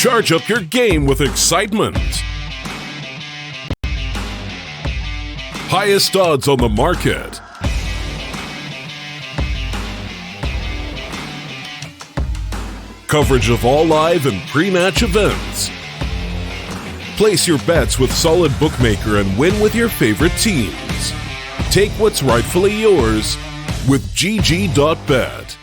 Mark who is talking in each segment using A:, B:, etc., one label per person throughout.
A: Charge up your game with excitement. Highest odds on the market. Coverage of all live and pre-match events. Place your bets with Solid Bookmaker and win with your favorite teams. Take what's rightfully yours with GG.bet.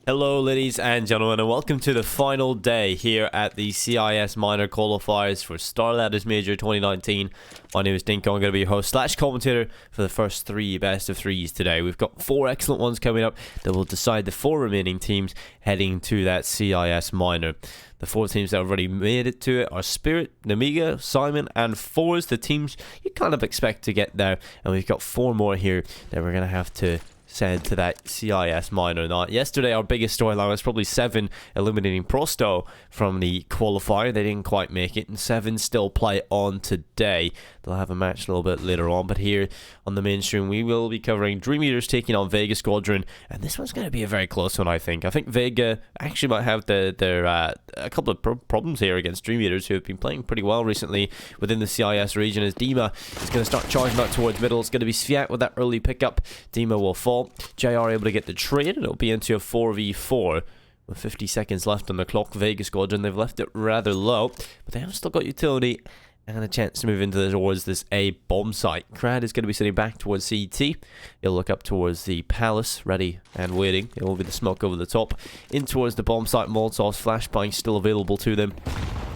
B: Hello ladies and gentlemen, and welcome to the final day here at the CIS Minor Qualifiers for StarLadder's Major 2019. My name is Dinko. I'm going to be your host / commentator for the first 3 best of 3s today. We've got 4 excellent ones coming up that will decide the 4 remaining teams heading to that CIS Minor. The 4 teams that have already made it to it are Spirit, Namiga, Simon, and Force, the teams you kind of expect to get there. And we've got 4 more here that we're going to have to send to that CIS Minor. Now, yesterday our biggest storyline was probably 7 eliminating Prosto from the qualifier. They didn't quite make it, and 7 still play on today. They'll have a match a little bit later on, but here on the mainstream we will be covering DreamEaters taking on Vega Squadron, and this one's going to be a very close one. I think Vega actually might have a couple of problems here against DreamEaters, who have been playing pretty well recently within the CIS region, as Dima is going to start charging out towards middle. It's going to be Sviat with that early pickup. Dima will fall. JR able to get the trade, and it'll be into a 4v4 with 50 seconds left on the clock. Vega Squadron, they've left it rather low, but they have still got utility and a chance to move into towards this A bomb site. Crad is going to be sitting back towards CT. He'll look up towards the palace, ready and waiting. It will be the smoke over the top. In towards the bomb site. Molotov's flashbang still available to them.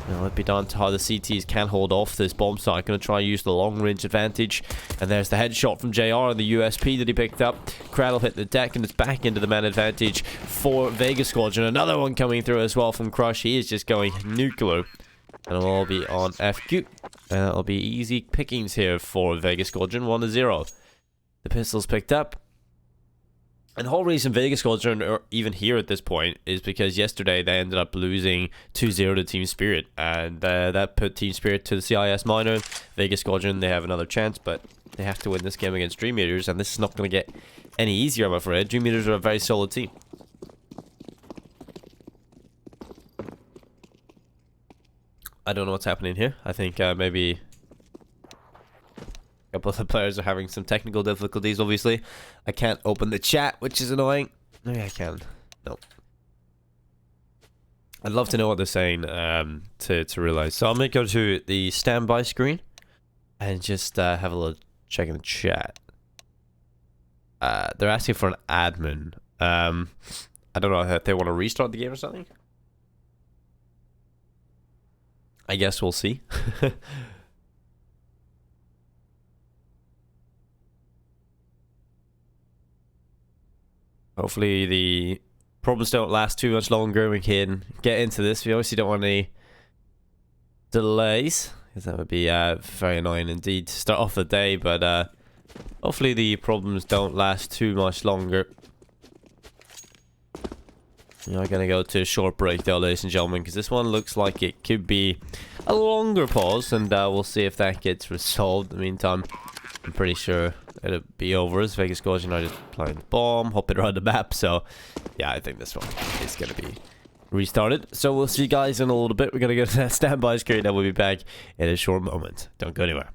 B: Now it'll be down to how the CTs can hold off this bomb site. Going to try and use the long range advantage. And there's the headshot from JR on the USP that he picked up. Crad will hit the deck, and it's back into the man advantage for Vega Squadron. Another one coming through as well from Crush. He is just going nuclear. And it'll all be on FQ. And it'll be easy pickings here for Vega Squadron, 1-0. The pistol's picked up. And the whole reason Vega Squadron are even here at this point is because yesterday they ended up losing 2-0 to Team Spirit. And that put Team Spirit to the CIS Minor. Vega Squadron, they have another chance, but they have to win this game against DreamEaters. And this is not going to get any easier, I'm afraid. DreamEaters are a very solid team. I don't know what's happening here. I think maybe a couple of the players are having some technical difficulties, obviously. I can't open the chat, which is annoying. Maybe I can. No. I'd love to know what they're saying to realize. So I'm going to go to the standby screen and just have a little check in the chat. They're asking for an admin. I don't know if they want to restart the game or something. I guess we'll see. Hopefully the problems don't last too much longer. We can get into this. We obviously don't want any delays, because that would be very annoying indeed to start off the day. But hopefully the problems don't last too much longer. We are going to go to a short break though, ladies and gentlemen, because this one looks like it could be a longer pause, and we'll see if that gets resolved. In the meantime, I'm pretty sure it'll be over as Vega Squadron are just playing the bomb, hopping around the map. So yeah, I think this one is going to be restarted. So we'll see you guys in a little bit. We're going to go to that standby screen, and we'll be back in a short moment. Don't go anywhere.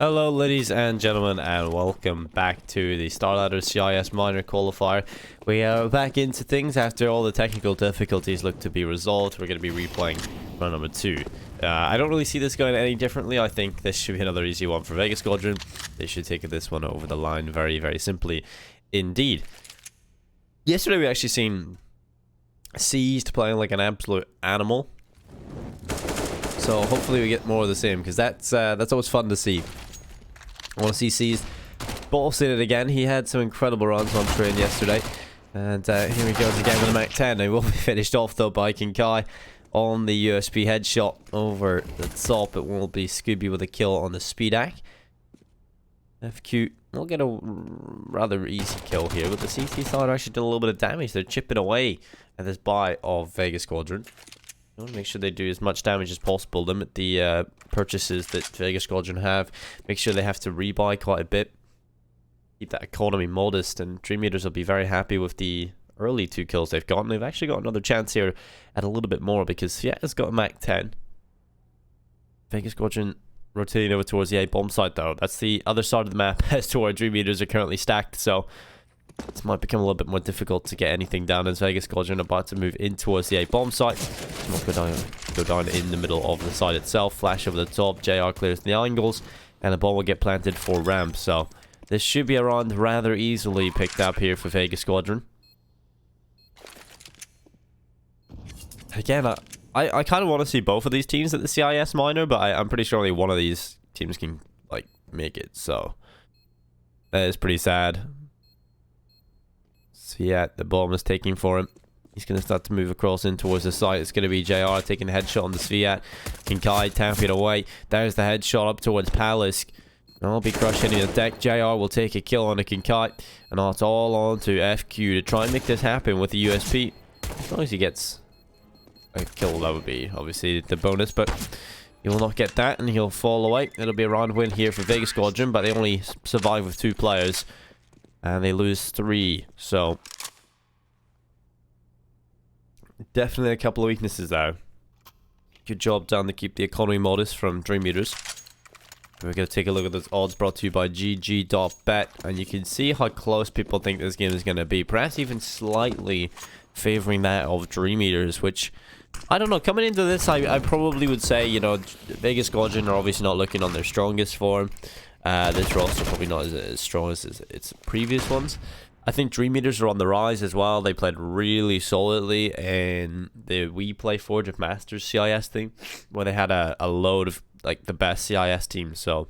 B: Hello ladies and gentlemen, and welcome back to the StarLadder CIS Minor Qualifier. We are back into things after all the technical difficulties look to be resolved. We're going to be replaying run number 2. I don't really see this going any differently. I think this should be another easy one for Vega Squadron. They should take this one over the line very, very simply indeed. Yesterday we actually seen Seized playing like an absolute animal. So hopefully we get more of the same, because that's always fun to see. I want to see Seized boss in it again. He had some incredible runs on train yesterday. And here he goes again with a Mach 10. He will be finished off though by Kinkai on the USP headshot over the top. It will be Scooby with a kill on the Speedak. FQ will get a rather easy kill here, but the CT side actually did a little bit of damage. They're chipping away at this buy of Vega Squadron. I want to make sure they do as much damage as possible. Limit the purchases that Vega Squadron have. Make sure they have to rebuy quite a bit. Keep that economy modest, and DreamEaters will be very happy with the early 2 kills they've gotten. They've actually got another chance here at a little bit more, because Fiata's got a Mach 10. Vega Squadron rotating over towards the A bomb site though. That's the other side of the map as to where DreamEaters are currently stacked, so this might become a little bit more difficult to get anything down as Vega Squadron about to move in towards the A bomb site. Go down in the middle of the site itself. Flash over the top. JR clears the angles, and the bomb will get planted for ramp. So this should be a round rather easily picked up here for Vega Squadron. Again, I kind of want to see both of these teams at the CIS minor, but I'm pretty sure only one of these teams can like make it. So that is pretty sad. So yeah, the bomb is taking for him. He's going to start to move across in towards the site. It's going to be JR taking a headshot on the Sviat. Kinkai tapping away. There's the headshot up towards Palisk. I'll be Crush hitting the deck. JR will take a kill on the Kinkai. And it's all on to FQ to try and make this happen with the USP. As long as he gets a kill, that would be obviously the bonus. But he will not get that, and he'll fall away. It'll be a round win here for Vega Squadron, but they only survive with 2 players. And they lose 3, so definitely a couple of weaknesses there. Good job done to keep the economy modest from DreamEaters. We're going to take a look at those odds brought to you by GG.bet, and you can see how close people think this game is going to be. Perhaps even slightly favoring that of DreamEaters, which, I don't know, coming into this, I probably would say, you know, Vega Squadron are obviously not looking on their strongest form. This roster probably not as strong as its previous ones. I think DreamEaters are on the rise as well. They played really solidly in the We Play Forge of Masters CIS thing, where they had a load of like the best CIS teams. So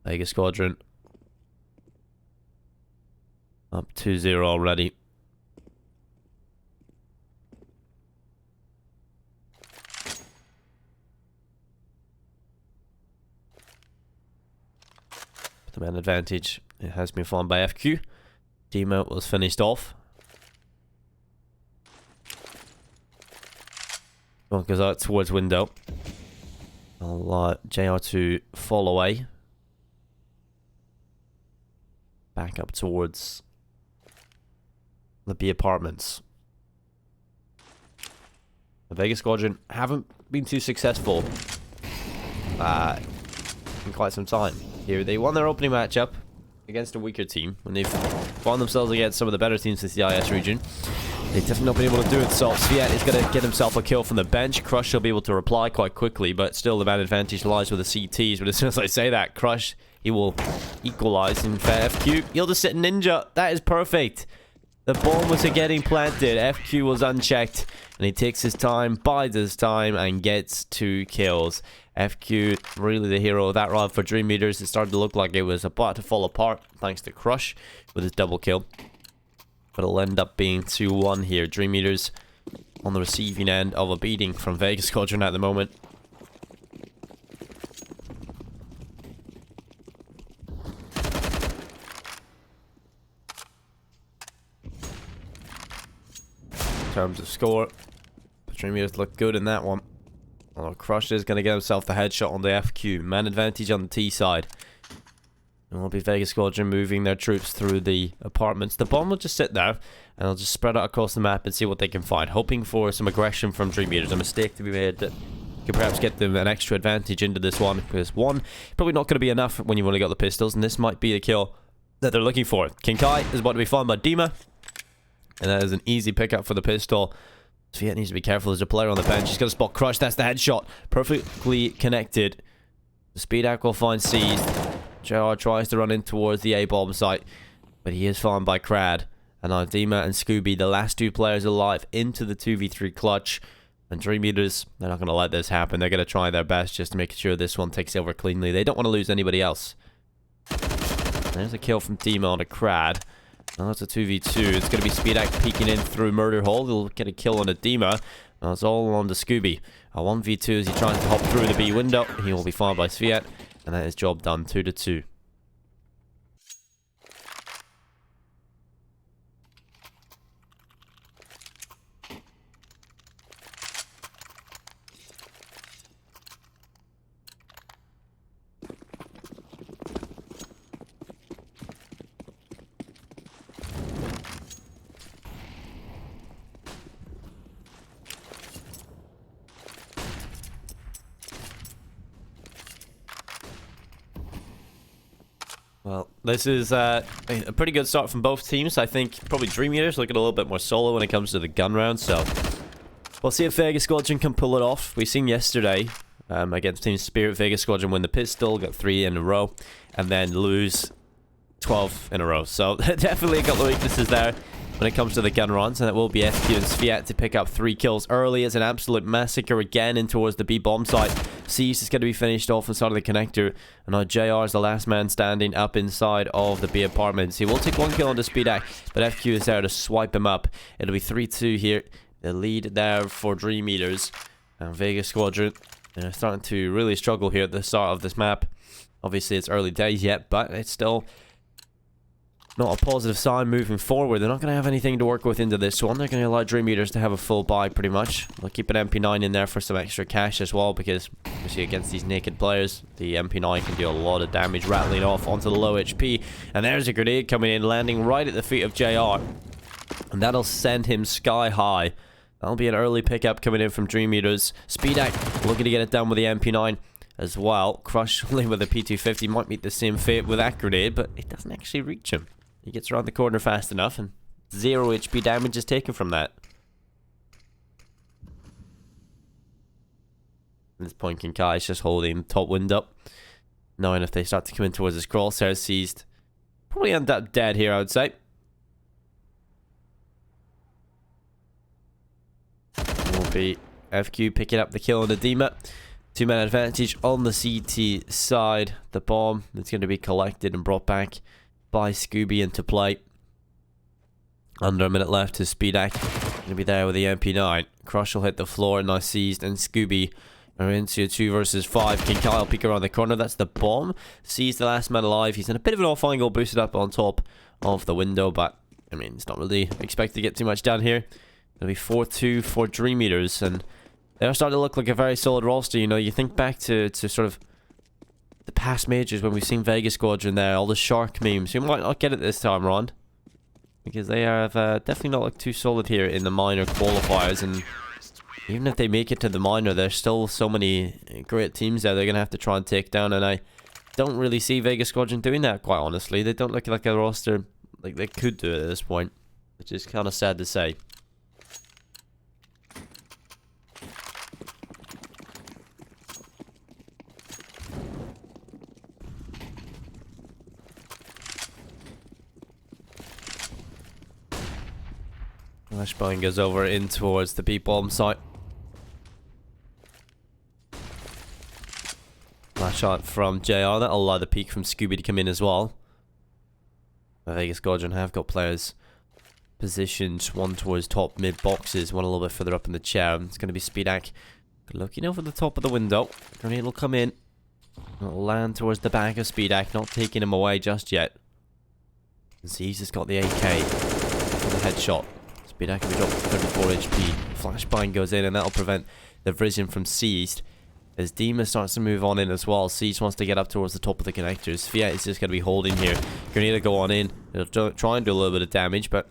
B: Vega Squadron up 2-0 already. The man advantage, it has been found by FQ. Demo was finished off. Well, goes out towards window. I'll JR to fall away. Back up towards the B apartments. The Vega Squadron haven't been too successful in quite some time. Here they won their opening matchup against a weaker team when they've found themselves against some of the better teams in the CIS region. They've definitely not been able to do it, so Sviat is going to get himself a kill from the bench. Crush will be able to reply quite quickly, but still the bad advantage lies with the CTs. But as soon as I say that, Crush, he will equalize in FQ. He'll just sit ninja. That is perfect. The bomb was getting planted. FQ was unchecked, and he takes his time, bides his time, and gets 2 kills. FQ, really the hero of that round for DreamEaters. It started to look like it was about to fall apart, thanks to Crush with his double kill. But it'll end up being 2-1 here. DreamEaters on the receiving end of a beating from Vega Squadron at the moment. In terms of score, DreamEaters look good in that one. Oh, Crush is going to get himself the headshot on the FQ. Man advantage on the T side. And will be Vega Squadron moving their troops through the apartments. The bomb will just sit there, and they'll just spread out across the map and see what they can find. Hoping for some aggression from DreamEaters. A mistake to be made that could perhaps get them an extra advantage into this one, because one, probably not going to be enough when you've only got the pistols, and this might be the kill that they're looking for. King Kai is about to be found by Dima, and that is an easy pickup for the pistol. Sviat needs to be careful. There's a player on the bench. He's got to spot Crush. That's the headshot. Perfectly connected. The Speedak will find seized. JR tries to run in towards the A-bomb site, but he is found by Crad. And now Dima and Scooby, the last two players alive, into the 2v3 clutch. And DreamEaters, they're not going to let this happen. They're going to try their best just to make sure this one takes over cleanly. They don't want to lose anybody else. There's a kill from Dima on a Crad. Now that's a 2v2. It's going to be Speedak peeking in through Murder Hole. He'll get a kill on a Dima. Now it's all on to Scooby. A 1v2 as he tries to hop through the B window. He will be found by Sviat. And that is job done. 2-2. Well, this is a pretty good start from both teams. I think probably DreamEaters looking a little bit more solo when it comes to the gun round, so we'll see if Vega Squadron can pull it off. We've seen yesterday against Team Spirit, Vega Squadron win the pistol, got 3 in a row, and then lose 12 in a row. So definitely a couple of weaknesses there when it comes to the gun runs, and it will be FQ and Sviat to pick up 3 kills early. It's an absolute massacre again in towards the B bomb site. Cease is going to be finished off inside of the connector, and now JR is the last man standing up inside of the B apartments. He will take 1 kill on the Speedak, but FQ is there to swipe him up. It'll be 3-2 here. The lead there for DreamEaters, and Vega Squadron, they're starting to really struggle here at the start of this map. Obviously it's early days yet, but it's still not a positive sign moving forward. They're not going to have anything to work with into this one. They're going to allow DreamEaters to have a full buy pretty much. They'll keep an MP9 in there for some extra cash as well, because obviously against these naked players, the MP9 can do a lot of damage, rattling off onto the low HP. And there's a grenade coming in, landing right at the feet of JR. And that'll send him sky high. That'll be an early pickup coming in from DreamEaters. Speedak looking to get it done with the MP9 as well. Crush only with a P250 might meet the same fate with that grenade, but it doesn't actually reach him. He gets around the corner fast enough, and 0 HP damage is taken from that. At this point, King Kai is just holding top window, knowing if they start to come in towards his crosshairs, seized. Probably end up dead here, I would say. It will be FQ picking up the kill on the Dima. 2-man advantage on the CT side. The bomb that's going to be collected and brought back by Scooby into play. Under a minute left to Speedak. Gonna be there with the MP9. Crush will hit the floor, now seized, and Scooby are into a 2 versus 5. King Kyle peek around the corner. That's the bomb. Sees the last man alive. He's in a bit of an off angle, boosted up on top of the window, but I mean, it's not really expected to get too much down here. It'll be 4-2 for DreamEaters, and they're starting to look like a very solid roster. You know, you think back to sort of the past majors when we've seen Vega Squadron there, all the shark memes. You might not get it this time around, because they have definitely not looked too solid here in the minor qualifiers. And even if they make it to the minor, there's still so many great teams there they're going to have to try and take down. And I don't really see Vega Squadron doing that, quite honestly. They don't look like a roster like they could do it at this point, which is kind of sad to say. Flashbang goes over in towards the B-bomb site. Flash shot from JR. That'll allow the peek from Scooby to come in as well. The Vega Squadron have got players positioned, one towards top mid boxes, one a little bit further up in the chair. It's going to be Speedak looking over the top of the window. Grenade will come in. It'll land towards the back of Speedak, not taking him away just yet. And he's just got the AK for the headshot. Speedak can be dropped to 34 HP. Flashbang goes in, and that'll prevent the vision from seized. As Dima starts to move on in as well. Siege wants to get up towards the top of the connectors. Fiat is just going to be holding here. Grenade will go on in. It'll try and do a little bit of damage, but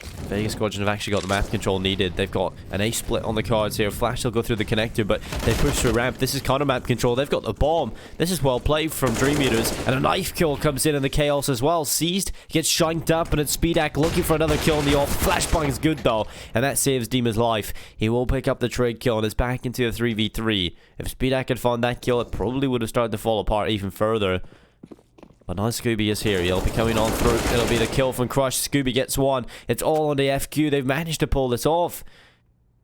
B: Vega Squadron have actually got the map control needed. They've got an A split on the cards here. Flash will go through the connector, but they push through ramp. This is counter map control. They've got the bomb. This is well played from DreamEaters. And a knife kill comes in the chaos as well. Seized, gets shanked up, and it's Speedak looking for another kill on the off. Flashbang is good though, and that saves Dima's life. He will pick up the trade kill and is back into a 3v3. If Speedak had found that kill, it probably would have started to fall apart even further. But now Scooby is here. He'll be coming on through. It'll be the kill from Crush. Scooby gets one. It's all on the FQ. They've managed to pull this off.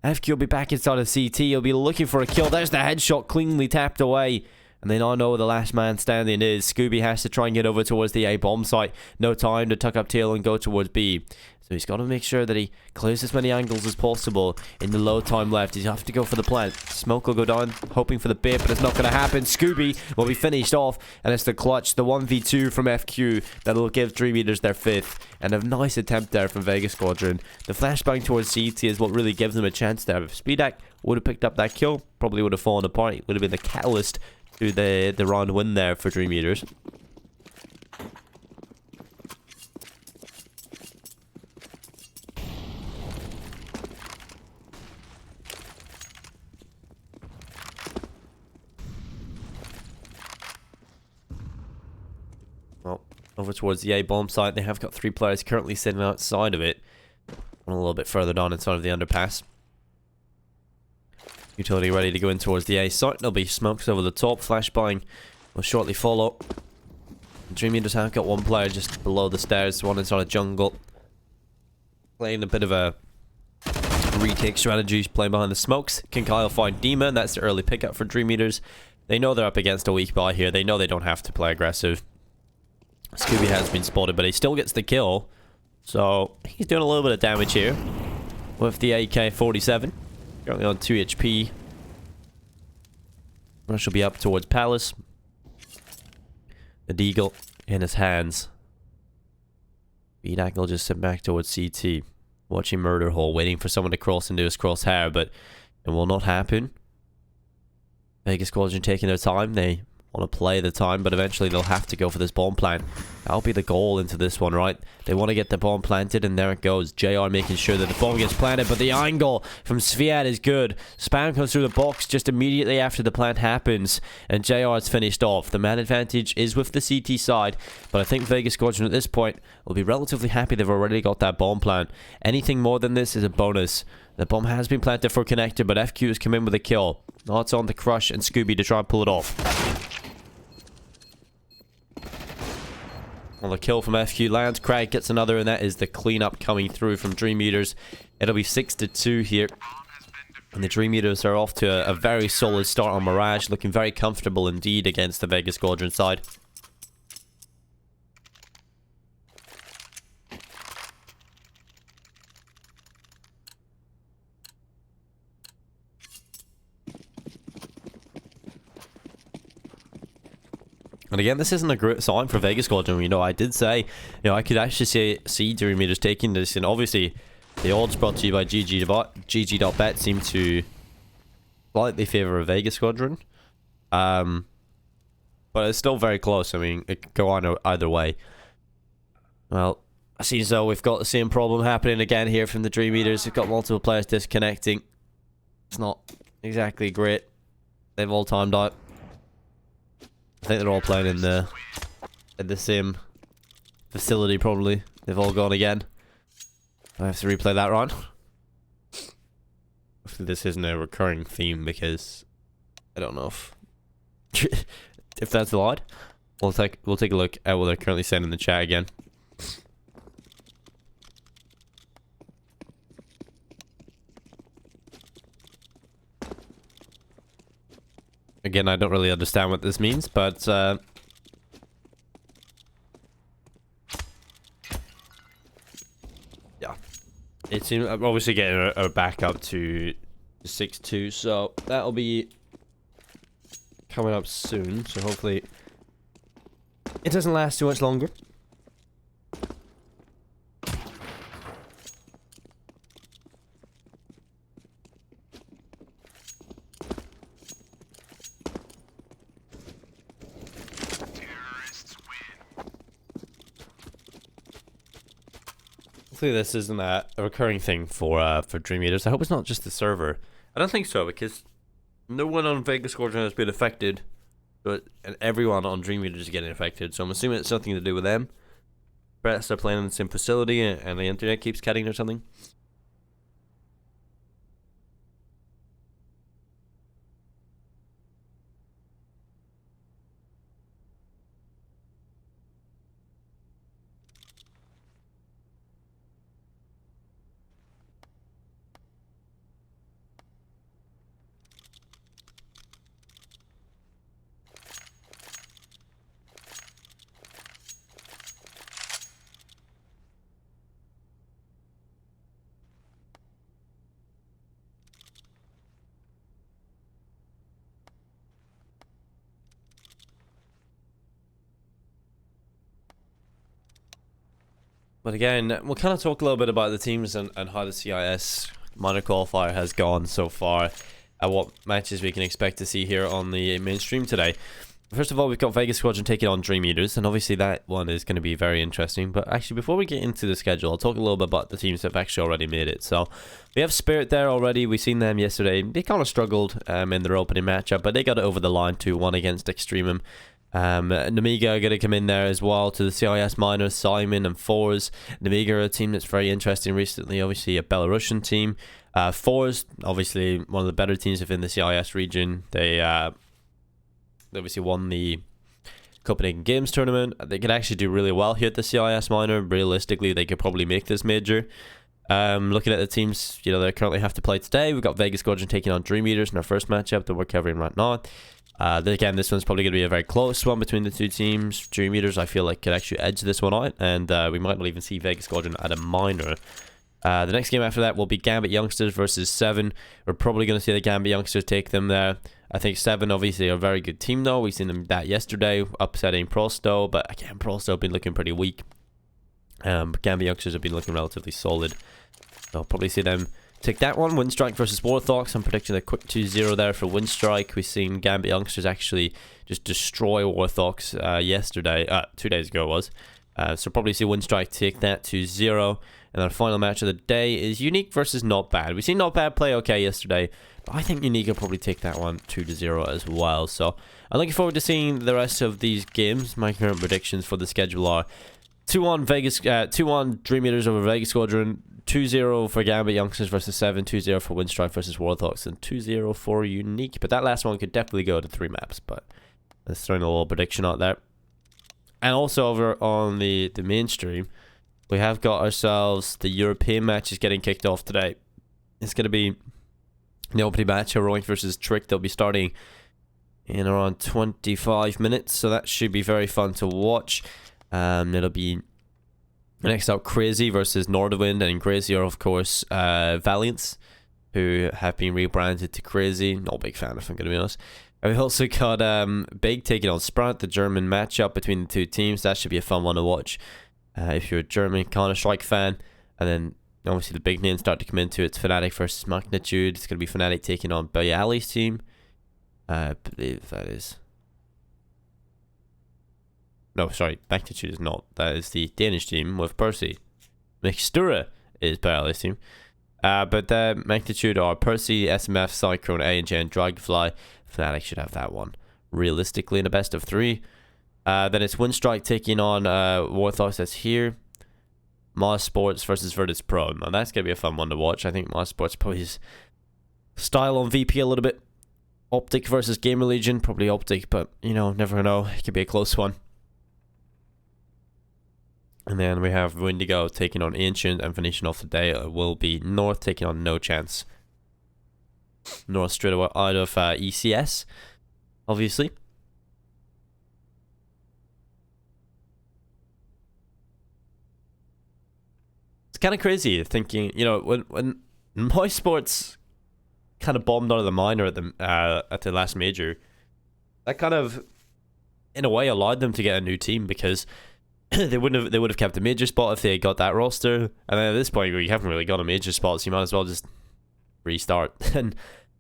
B: FQ will be back inside of CT. He'll be looking for a kill. There's the headshot cleanly tapped away. And they now know where the last man standing is. Scooby has to try and get over towards the A bomb site. No time to tuck up tail and go towards B. So he's got to make sure that he clears as many angles as possible in the low time left. He's have to go for the plant. Smoke will go down, hoping for the bait, but it's not going to happen. Scooby will be finished off, and it's the clutch, the 1v2 from FQ that'll give DreamEaters their 5th. And a nice attempt there from Vega Squadron. The flashbang towards CT is what really gives them a chance there. If Speedak would have picked up that kill, probably would have fallen apart. It would have been the catalyst to the round win there for DreamEaters. Well, over towards the A bomb site, they have got 3 players currently sitting outside of it. One a little bit further down inside of the underpass. Utility ready to go in towards the A site. There'll be smokes over the top. Flashbang will shortly follow. DreamEaters have got 1 player just below the stairs, one inside a jungle. Playing a bit of a retake strategy, playing behind the smokes. Can Kyle find Dima? That's the early pickup for DreamEaters. They know they're up against a weak buy here. They know they don't have to play aggressive. Scooby has been spotted, but he still gets the kill. So he's doing a little bit of damage here with the AK-47. Currently on 2 HP. Rush will be up towards Palace. The Deagle in his hands. Speedak will just sit back towards CT. Watching Murder Hole, waiting for someone to cross into his crosshair, but it will not happen. Vega Squadron taking their time. They want to play the time, but eventually they'll have to go for this bomb plant. That'll be the goal into this one, right? They want to get the bomb planted, and there it goes. JR making sure that the bomb gets planted, but the angle from Sviat is good. Spam comes through the box just immediately after the plant happens, and JR is finished off. The man advantage is with the CT side, but I think Vega Squadron at this point will be relatively happy they've already got that bomb plant. Anything more than this is a bonus. The bomb has been planted for connector, but FQ has come in with a kill. Now it's on to Crush and Scooby to try and pull it off. Well, the kill from FQ lands. Craig gets another, and that is the cleanup coming through from DreamEaters. It'll be 6-2 here. And the DreamEaters are off to a very solid start on Mirage, looking very comfortable indeed against the Vega Squadron side. And again, this isn't a great sign for Vega Squadron. You know, I did say, you know, I could actually see DreamEaters taking this, and obviously the odds brought to you by GG.bet seem to slightly favor a Vega Squadron. But it's still very close. I mean, it could go on either way. Well, I see as though we've got the same problem happening again here from the DreamEaters. We've got multiple players disconnecting. It's not exactly great. They've all timed out. I think they're all playing in the same facility, probably. They've all gone again. I have to replay that round. Hopefully this isn't a recurring theme, because I don't know if that's allowed. We'll take a look at what they're currently saying in the chat again. Again, I don't really understand what this means, but yeah, it seems I'm obviously getting a back up to 6-2, so that'll be coming up soon. So hopefully it doesn't last too much longer. Hopefully this isn't a a recurring thing for DreamEaters. I hope it's not just the server. I don't think so, because no one on Vega Squadron has been affected, and everyone on DreamEaters is getting affected. So I'm assuming it's something to do with them. Perhaps they're playing in the same facility and the internet keeps cutting or something. But again, we'll kind of talk a little bit about the teams and how the CIS minor qualifier has gone so far, and what matches we can expect to see here on the mainstream today. First of all, we've got Vega Squadron taking on DreamEaters, and obviously that one is going to be very interesting. But actually, before we get into the schedule, I'll talk a little bit about the teams that have actually already made it. So we have Spirit there already. We've seen them yesterday. They kind of struggled in their opening matchup, but they got it over the line 2-1 against Extremum. Namiga are going to come in there as well to the CIS minors, Simon and Fours. Namiga are a team that's very interesting recently, obviously a Belarusian team. Fours, obviously one of the better teams within the CIS region. They obviously won the Copenhagen Games tournament. They could actually do really well here at the CIS minor. Realistically, they could probably make this major. Looking at the teams, they currently have to play today. We've got Vega Squadron taking on DreamEaters in our first matchup that we're covering right now. Again, this one's probably going to be a very close one between the two teams. DreamEaters, I feel like, could actually edge this one out, and we might not even see Vega Squadron at a minor. The next game after that will be Gambit Youngsters versus 7. We're probably going to see the Gambit Youngsters take them there. I think 7 obviously are a very good team though. We've seen them that yesterday, upsetting Prosto, but again, Prosto have been looking pretty weak. But Gambit Youngsters have been looking relatively solid. So I'll probably see them take that one. Windstrike versus Warthog. I'm predicting a quick 2-0 there for Windstrike. We've seen Gambit Youngsters actually just destroy Warthogs yesterday. 2 days ago it was. So probably see Windstrike take that 2-0. And our final match of the day is Unique versus Not Bad. We've seen Not Bad play okay yesterday, but I think Unique will probably take that one 2-0 as well. So I'm looking forward to seeing the rest of these games. My current predictions for the schedule are 2-1 DreamEaters over Vega Squadron, 2-0 for Gambit Youngsters versus 7, 2-0 for Windstrike versus Warthogs, and 2-0 for Unique. But that last one could definitely go to 3 maps, but let's throw in a little prediction out there. And also over on the mainstream, we have got ourselves the European matches getting kicked off today. It's going to be the opening match, Heroic versus Trick. They'll be starting in around 25 minutes, so that should be very fun to watch. It'll be next up Crazy versus Nordawind, and Crazy are of course Valiants, who have been rebranded to Crazy. Not a big fan, if I'm going to be honest. And we've also got Big taking on Sprout, the German matchup between the two teams. That should be a fun one to watch if you're a German Counter-Strike fan. And then obviously the big names start to come into it. It's Fnatic versus Magnitude. It's going to be Fnatic taking on Bayali's team. I believe that is... No, sorry, Magnitude is not. That is the Danish team with Percy. Mixtura is Bayali's team. But Magnitude are Percy, SMF, Cyclone, A&J, and Dragonfly. Fnatic should have that one realistically in a best of 3. Then it's Windstrike taking on Warthog. That's here. Mars Sports versus Virtus Pro. Now that's going to be a fun one to watch. I think Mars Sports probably is style on VP a little bit. Optic versus Gamer Legion. Probably Optic, but never know. It could be a close one. And then we have Windigo taking on Ancient, and finishing off the day will be North taking on No Chance. North straight away out of ECS, obviously. It's kind of crazy thinking, when Moy Sports kind of bombed out of the minor at the last major, that kind of, in a way, allowed them to get a new team, because they would have kept a major spot if they had got that roster. And then at this point, where you haven't really got a major spot, so you might as well just restart. And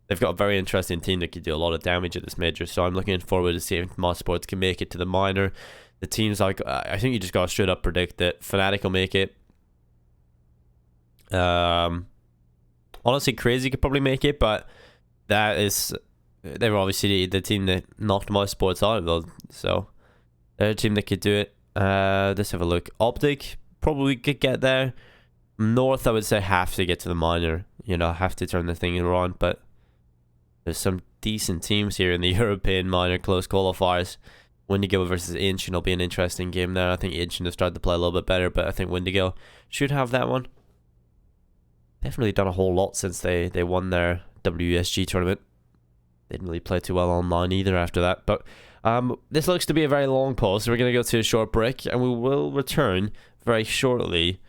B: they've got a very interesting team that could do a lot of damage at this major, so I'm looking forward to seeing if Moss Sports can make it to the minor. The teams, like, I think you just got to straight up predict that Fnatic will make it. Honestly, Crazy could probably make it, but they were obviously the team that knocked my sports out of them, so they're a team that could do it. Let's have a look. Optic probably could get there. North, I would say, have to get to the minor. You know, have to turn the thing around, but there's some decent teams here in the European minor close qualifiers. Wendigo versus Ancient will be an interesting game there. I think Ancient has started to play a little bit better, but I think Wendigo should have that one. They've really done a whole lot since they won their WSG tournament. They didn't really play too well online either after that. But this looks to be a very long pause, so we're going to go to a short break, and we will return very shortly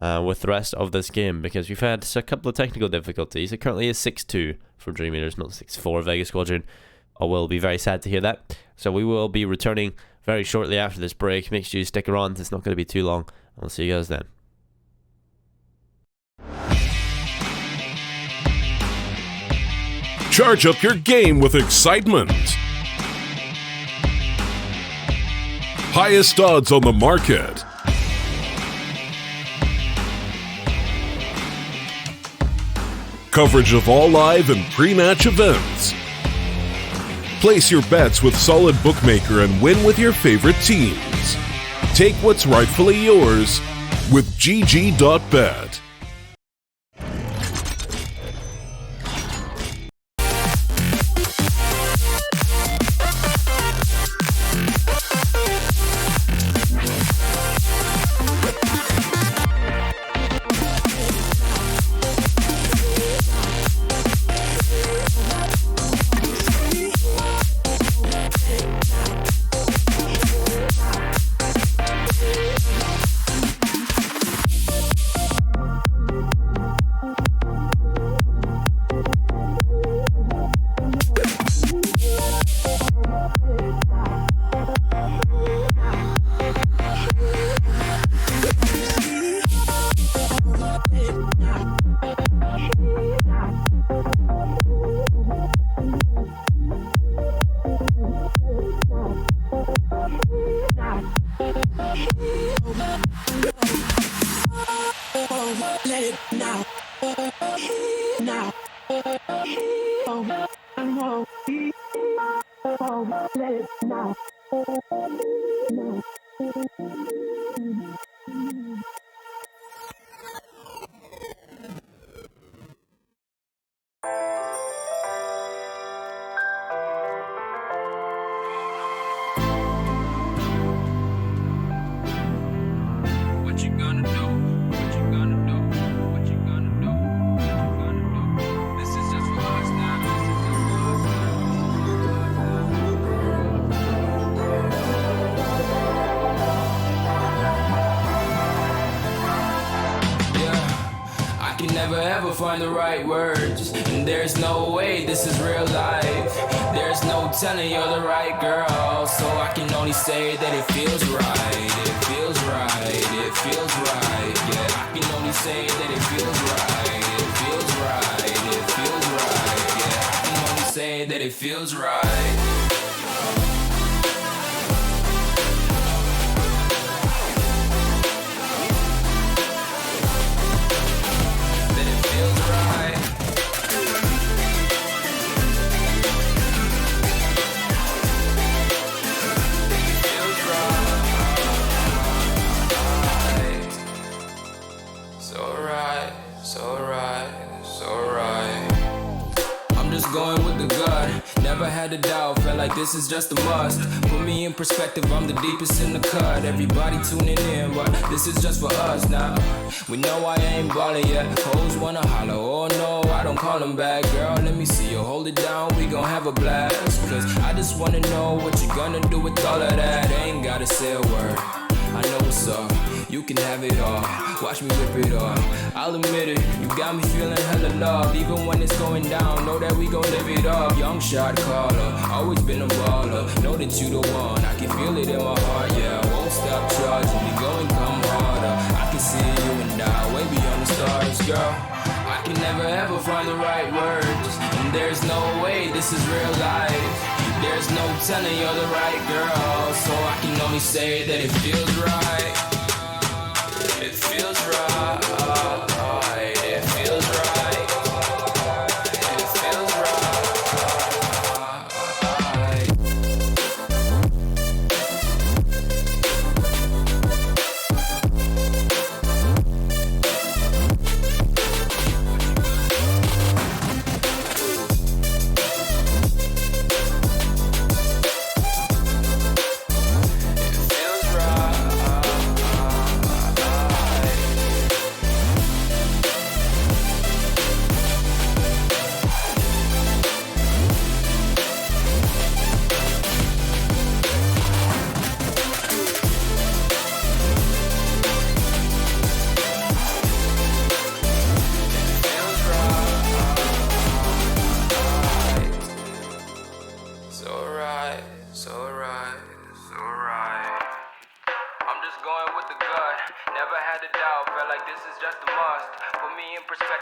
B: with the rest of this game, because we've had a couple of technical difficulties. It currently is 6-2 for DreamEaters, not 6-4 Vega Squadron. I will be very sad to hear that. So we will be returning very shortly after this break. Make sure you stick around. It's not going to be too long. I'll see you guys then.
A: Charge up your game with excitement. Highest odds on the market. Coverage of all live and pre-match events. Place your bets with Solid Bookmaker and win with your favorite teams. Take what's rightfully yours with GG.bet.
C: Never ever find the right words, and there's no way this is real life. There's no telling you're the right girl, so I can only say that it feels right. It feels right, it feels right. Yeah, I can only say that it feels right. It feels right, it feels right. Yeah, I can only say that it feels right. Going with the gut, never had a doubt, felt like this is just a must. Put me in perspective, I'm the deepest in the cut. Everybody tuning in, but this is just for us now. We know I ain't ballin' yet, hoes wanna holler, oh no, I don't call them back. Girl, let me see you hold it down, we gon' have a blast. Cause I just wanna know what you gonna do with all of that. Ain't gotta say a word, I know what's up. You can have it all, watch me rip it off. I'll admit it, you got me feeling hella love. Even when it's going down, know that we gon' live it up. Young shot caller, always been a baller. Know that you the one, I can feel it in my heart. Yeah, I won't stop charging, we going come harder. I can see you and I, way beyond the stars, girl. I can never ever find the right words, and there's no way this is real life. There's no telling you're the right girl, so I can only say that it feels right. It feels right.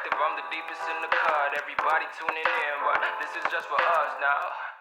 C: perspective, I'm the deepest in the cut. Everybody tuning in, but this is just for us now.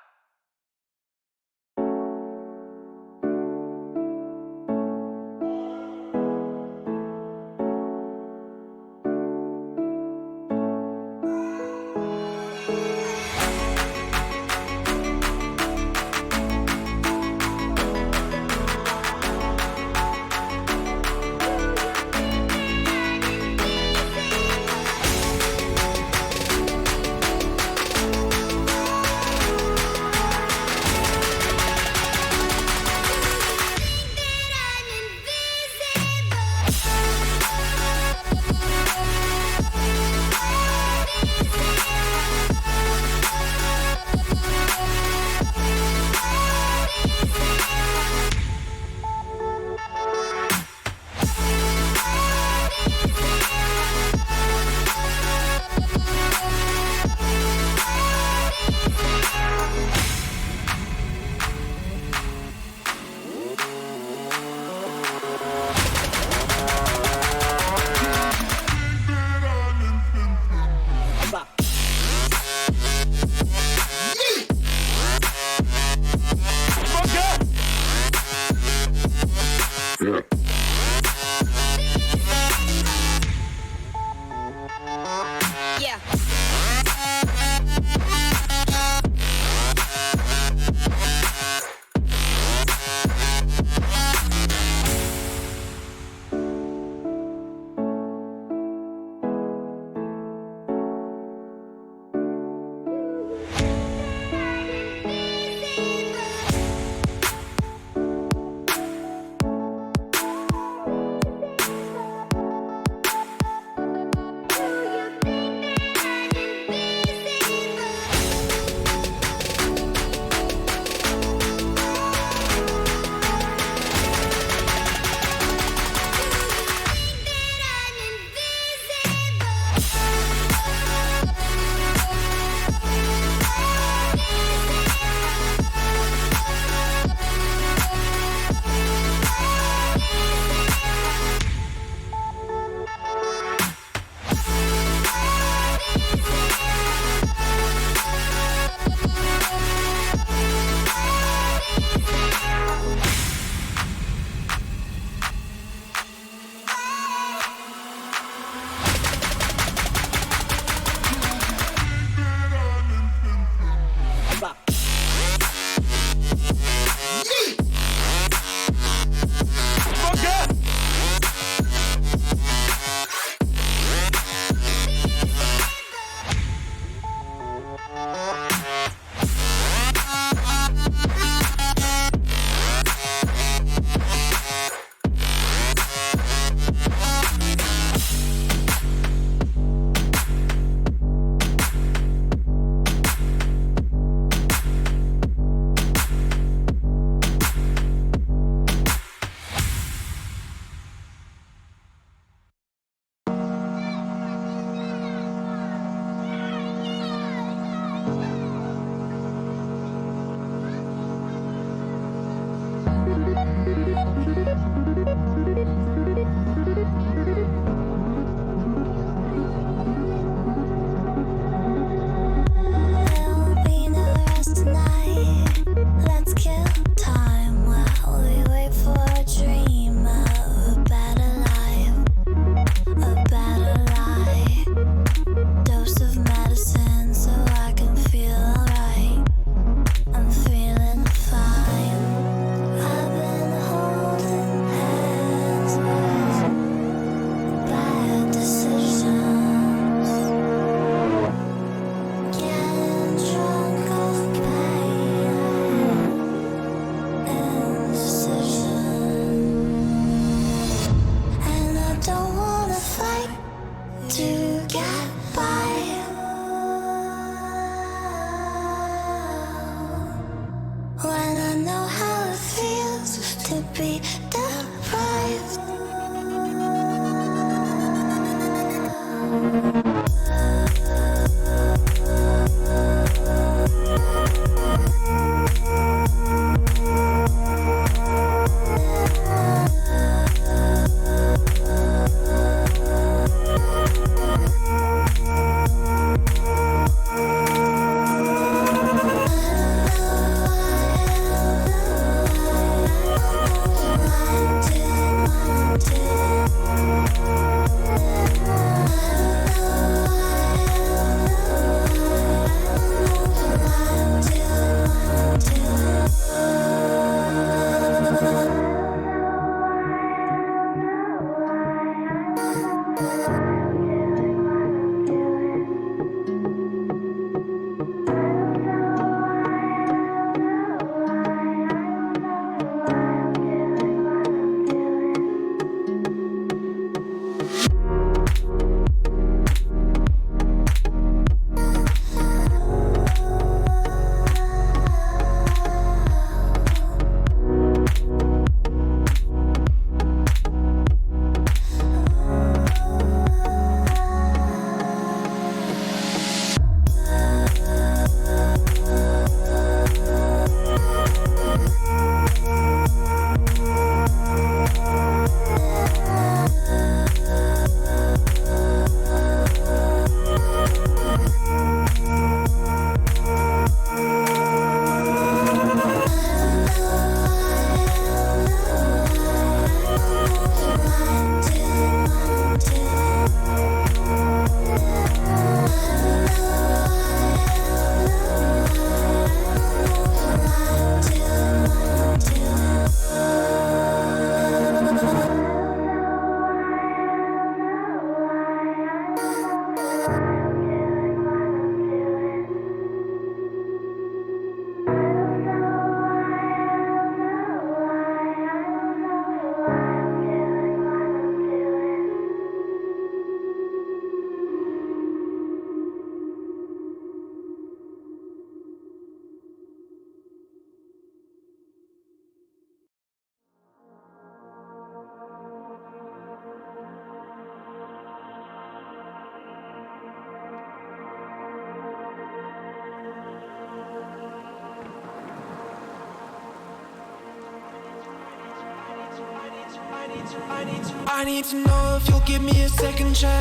C: I need to know if you'll give me a second chance.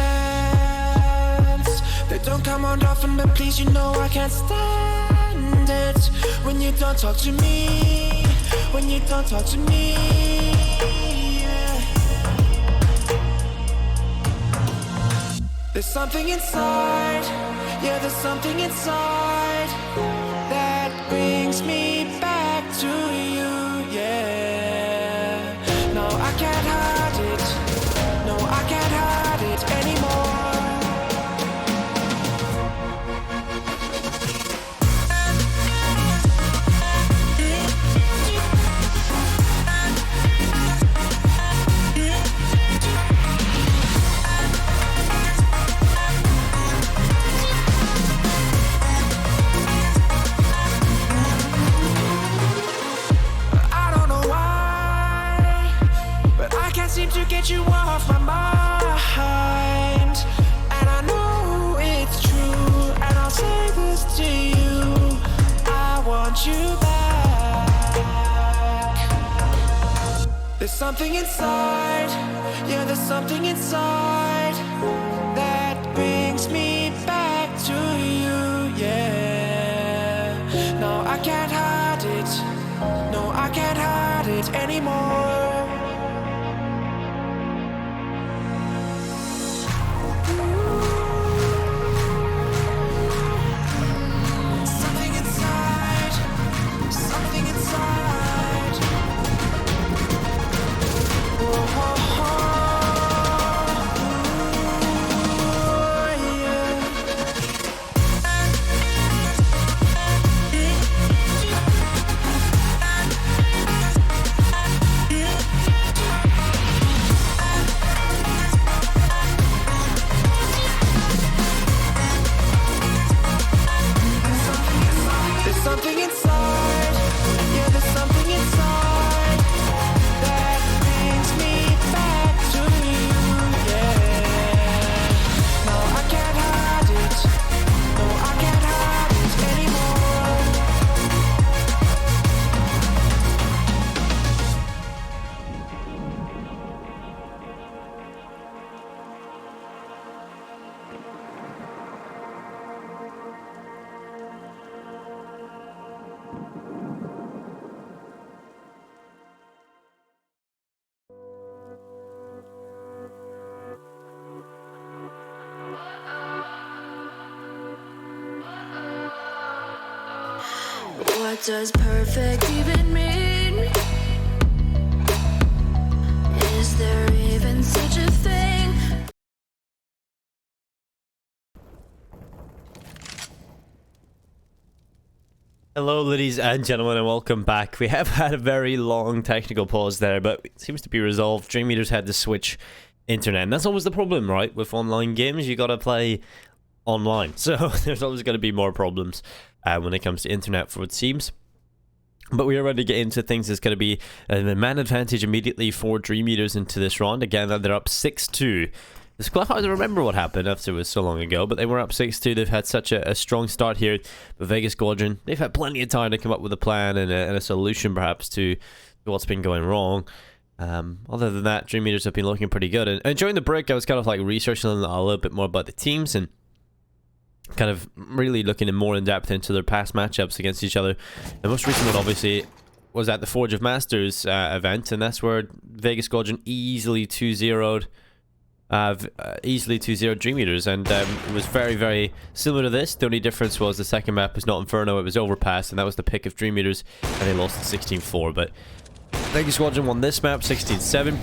C: They don't come around often, but please, you know I can't stand it when you don't talk to me. When you don't talk to me. Yeah. There's something inside. Yeah, there's something inside that brings me back to you. Yeah. No, I can't hide it. No, I can't hide it anymore. Seem to get you off my mind, and I know it's true, and I'll say this to you, I want you back. There's something inside, yeah, there's something inside that brings me back to you, yeah. No, I can't hide it, no, I can't hide it anymore.
D: What does perfect even mean? Is there even such a thing?
B: Hello ladies and gentlemen, and welcome back. We have had a very long technical pause there, but it seems to be resolved. DreamEaters had to switch internet, and that's always the problem, right? With online games, you gotta play online, so there's always gonna be more problems when it comes to internet, for it seems. But we are ready to get into things. It's going to be a man advantage immediately for DreamEaters into this round. Again, they're up 6-2. It's quite hard to remember what happened after it was so long ago, but they were up 6-2. They've had such a strong start here. But Vega Squadron, they've had plenty of time to come up with a plan and a solution perhaps to what's been going wrong. Other than that, DreamEaters have been looking pretty good. And during the break, I was kind of like researching a little bit more about the teams and kind of really looking more in depth into their past matchups against each other. The most recent one obviously was at the Forge of Masters event, and that's where Vega Squadron easily 2-0'd DreamEaters, and it was very, very similar to this. The only difference was the second map was not Inferno, it was Overpass, and that was the pick of DreamEaters, and they lost to 16-4. But Vega Squadron won this map 16-7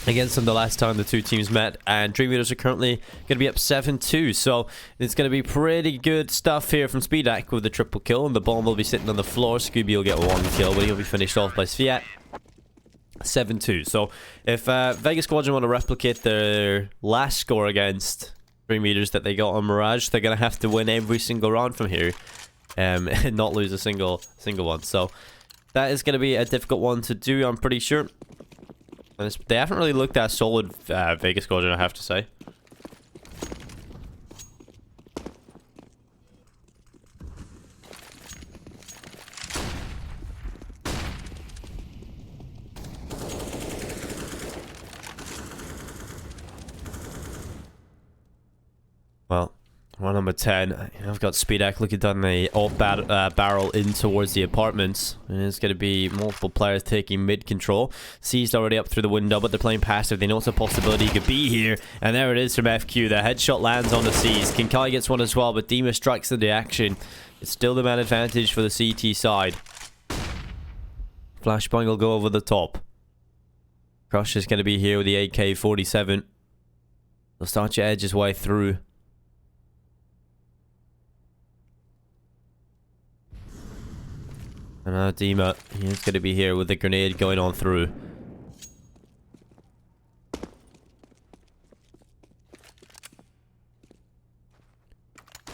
B: against them the last time the two teams met, and DreamEaters are currently going to be up 7-2, so it's going to be pretty good stuff here from Speedak with the triple kill, and the bomb will be sitting on the floor. Scooby will get one kill, but he'll be finished off by Sviat. 7-2. So if Vega Squadron want to replicate their last score against DreamEaters that they got on Mirage, they're going to have to win every single round from here and not lose a single one. So that is going to be a difficult one to do, I'm pretty sure. And they haven't really looked that solid, Vega Squadron, I have to say. Well, run number 10. I've got Speedak looking down the barrel in towards the apartments. And it's going to be multiple players taking mid control. C's already up through the window, but they're playing passive. They know it's a possibility he could be here. And there it is from FQ. The headshot lands on the C's. Kinkai gets one as well, but Dima strikes into action. It's still the man advantage for the CT side. Flashbang will go over the top. Crush is going to be here with the AK-47. They'll start to edge his way through. And now Dima, he's going to be here with the grenade going on through.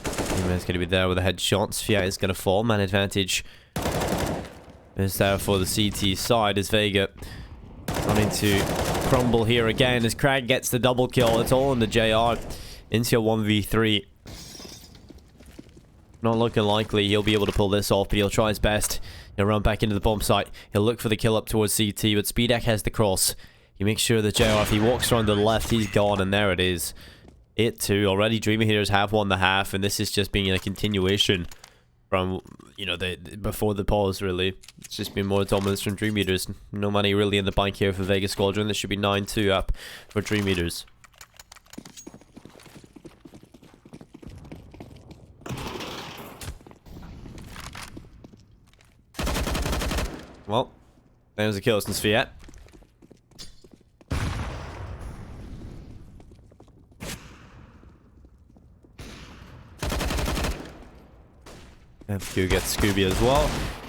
B: Dima's going to be there with the headshots. Fiat is going to fall. Man advantage is there for the CT side as Vega running to crumble here again as Crag gets the double kill. It's all in the JR into a 1v3. Not looking likely he'll be able to pull this off, but he'll try his best. He'll run back into the bomb site. He'll look for the kill up towards CT, but Speedak has the cross. He makes sure that JR, if he walks around the left, he's gone, and there it is. 8-2. Already DreamEaters have won the half, and this is just being a continuation from, you know, before the pause, really. It's just been more dominance from DreamEaters. No money really in the bank here for Vega Squadron. This should be 9-2 up for DreamEaters. Well, there's a kill since Fiat. FQ gets Scooby as well.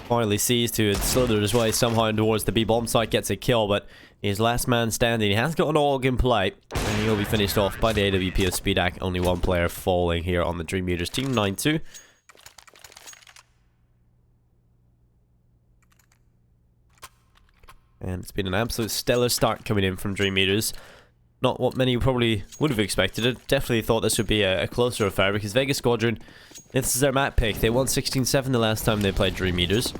B: Finally sees to slither his way somehow towards the B bomb site, gets a kill, but he's last man standing. He has got an AUG in play, and he'll be finished off by the AWP of Speedak. Only one player falling here on the DreamEaters team, 9-2. And it's been an absolute stellar start coming in from DreamEaters. Not what many probably would have expected. I definitely thought this would be a closer affair because Vega Squadron, this is their map pick. They won 16-7 the last time they played DreamEaters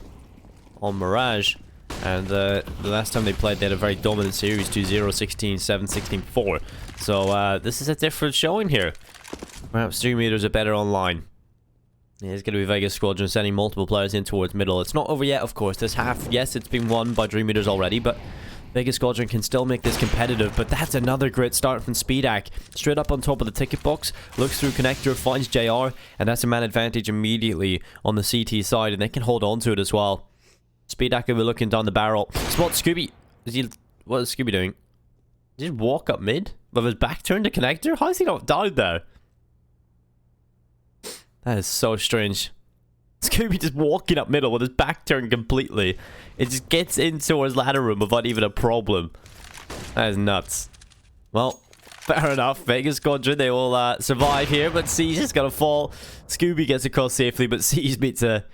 B: on Mirage. And the last time they played, they had a very dominant series, 2-0, 16-7, 16-4. So this is a different showing here. Perhaps DreamEaters are better online. It's going to be Vega Squadron sending multiple players in towards middle. It's not over yet, of course. This half, yes, it's been won by DreamEaters already, but Vega Squadron can still make this competitive. But that's another great start from Speedak. Straight up on top of the ticket box, looks through connector, finds JR, and that's a man advantage immediately on the CT side, and they can hold on to it as well. Speedak will be looking down the barrel. Spot Scooby. What is Scooby doing? Did he just walk up mid with his back turned to connector? How is he not down there? That is so strange. Scooby just walking up middle with his back turned completely. It just gets into his ladder room without even a problem. That is nuts. Well, fair enough. Vega Squadron, they will survive here, but C's just gonna fall. Scooby gets across safely, but C's meets a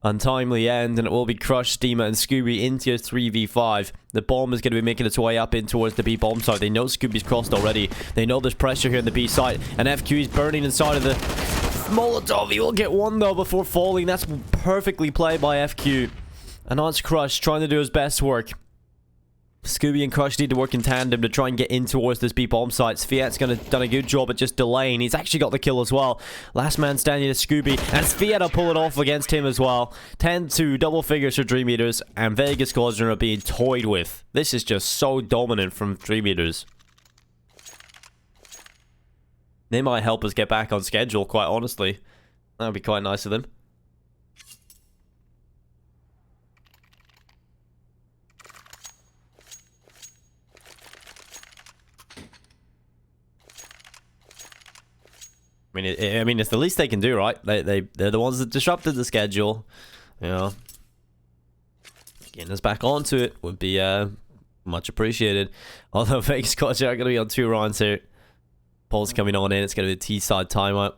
B: untimely end, and it will be Crush, Dima, and Scooby into a 3v5. The bomb is going to be making its way up in towards the B bomb site. They know Scooby's crossed already. They know there's pressure here in the B site, and FQ is burning inside of the Molotov. He will get one though before falling. That's perfectly played by FQ. And now it's Crush trying to do his best work. Scooby and Crush need to work in tandem to try and get in towards this B bomb site. Fiat's done a good job at just delaying. He's actually got the kill as well. Last man standing is Scooby, and Fiat will pull it off against him as well. 10-2, double figures for DreamEaters, and Vega Squadron are being toyed with. This is just so dominant from DreamEaters. They might help us get back on schedule, quite honestly. That would be quite nice of them. I mean, it's the least they can do, right? They're the ones that disrupted the schedule. You know, getting us back onto it would be much appreciated. Although Vega Squadron are going to be on 2 rounds here. Paul's coming on in. It's going to be a T-side timeout.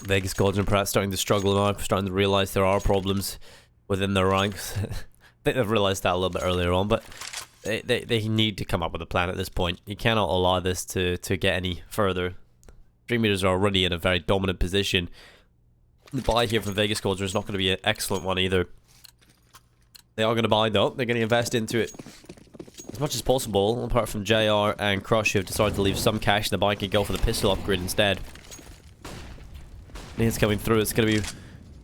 B: Vega Squadron perhaps starting to struggle now, starting to realize there are problems within their ranks. I think they've realized that a little bit earlier on, but they need to come up with a plan at this point. You cannot allow this to get any further. DreamEaters are already in a very dominant position. The buy here from Vega Squadron is not going to be an excellent one either. They are going to buy though. They're going to invest into it as much as possible, apart from JR and Crush, who have decided to leave some cash in the bank and go for the pistol upgrade instead. It's coming through. It's going to be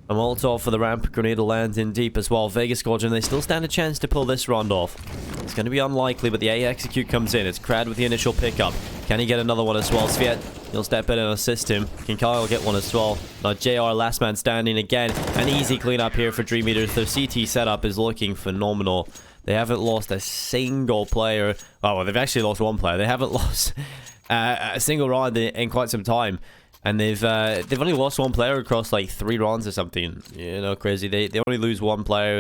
B: a Molotov for the ramp. Grenade will land in deep as well. Vega Squadron, they still stand a chance to pull this round off. It's going to be unlikely, but the A execute comes in. It's Crad with the initial pickup. Can he get another one as well? Sviet, he'll step in and assist him. Can Kyle get one as well? Now JR, last man standing again. An easy cleanup here for DreamEaters. Their CT setup is looking phenomenal. They haven't lost a single player. Oh, well, they've actually lost one player. They haven't lost a single round in quite some time. And they've only lost one player across like 3 rounds or something. You know, crazy. They only lose one player